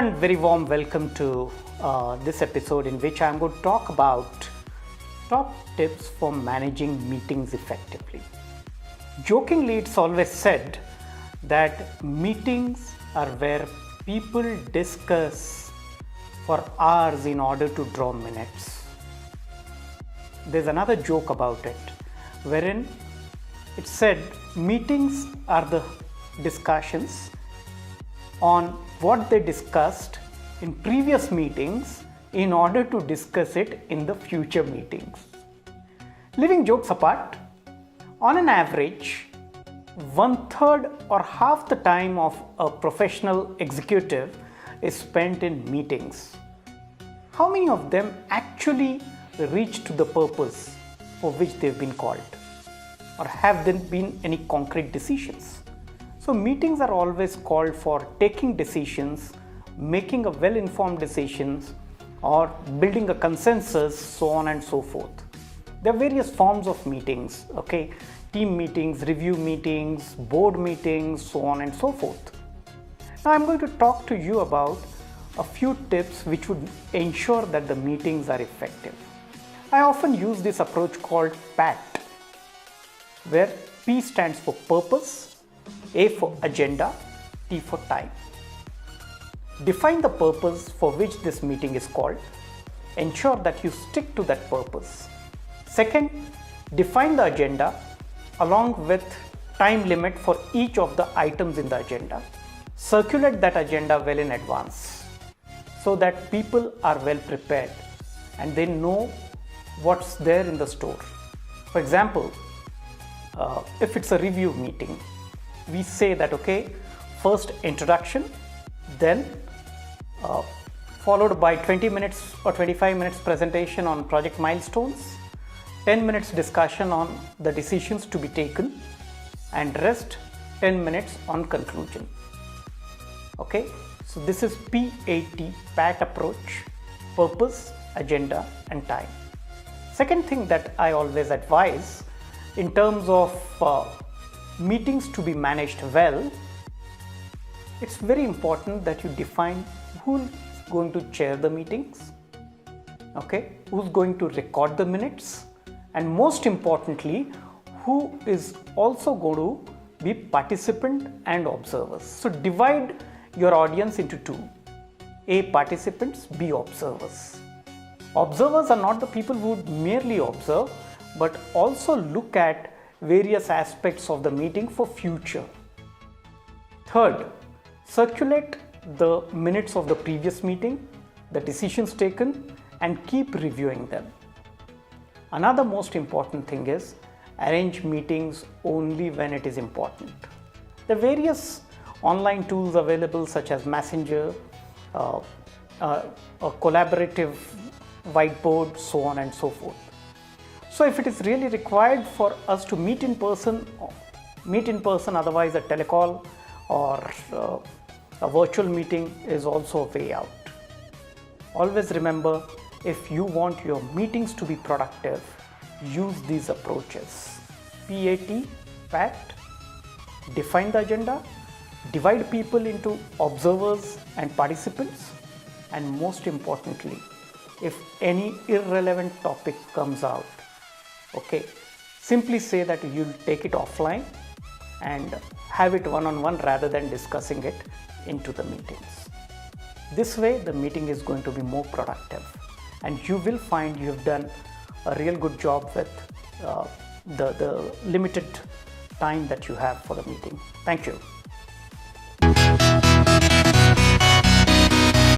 and very warm welcome to this episode in which I'm going to talk about top tips for managing meetings effectively. Jokingly, it's always said that meetings are where people discuss for hours in order to draw minutes. There's another joke about it, wherein it's said meetings are the discussions on what they discussed in previous meetings in order to discuss it in the future meetings. Leaving jokes apart, on an average, 1/3 or half the time of a professional executive is spent in meetings. How many of them actually reach to the purpose for which they've been called? Or have there been any concrete decisions? So meetings are always called for taking decisions, making a well-informed decisions, or building a consensus, so on and so forth. There are various forms of meetings, okay? Team meetings, review meetings, board meetings, so on and so forth. Now I'm going to talk to you about a few tips which would ensure that the meetings are effective. I often use this approach called PAT, where P stands for purpose, A for agenda, T for time. Define the purpose for which this meeting is called. Ensure that you stick to that purpose. Second, define the agenda along with time limit for each of the items in the agenda. Circulate that agenda well in advance so that people are well prepared and they know what's there in the store. For example, if it's a review meeting, we say that first introduction, then followed by 20 minutes or 25 minutes presentation on project milestones, 10 minutes discussion on the decisions to be taken, and rest 10 minutes on conclusion. Okay, so this is PAT approach: purpose, agenda, and time. Second thing that I always advise in terms of meetings to be managed well, it's very important that you define who's going to chair the meetings, who's going to record the minutes, and most importantly, who is also going to be participant and observers. So divide your audience into two: A, participants; B, observers. Observers are not the people who would merely observe, but also look at various aspects of the meeting for future. Third, circulate the minutes of the previous meeting, the decisions taken, and keep reviewing them. Another most important thing is arrange meetings only when it is important. There are various online tools available such as Messenger, a collaborative whiteboard, so on and so forth. So if it is really required for us to meet in person, otherwise a telecall or a virtual meeting is also a way out. Always remember, if you want your meetings to be productive, use these approaches: PAT, define the agenda, divide people into observers and participants, and most importantly, if any irrelevant topic comes out, simply say that you'll take it offline and have it one-on-one rather than discussing it into the meetings. This way the meeting is going to be more productive and you will find you've done a real good job with the limited time that you have for the meeting. Thank you.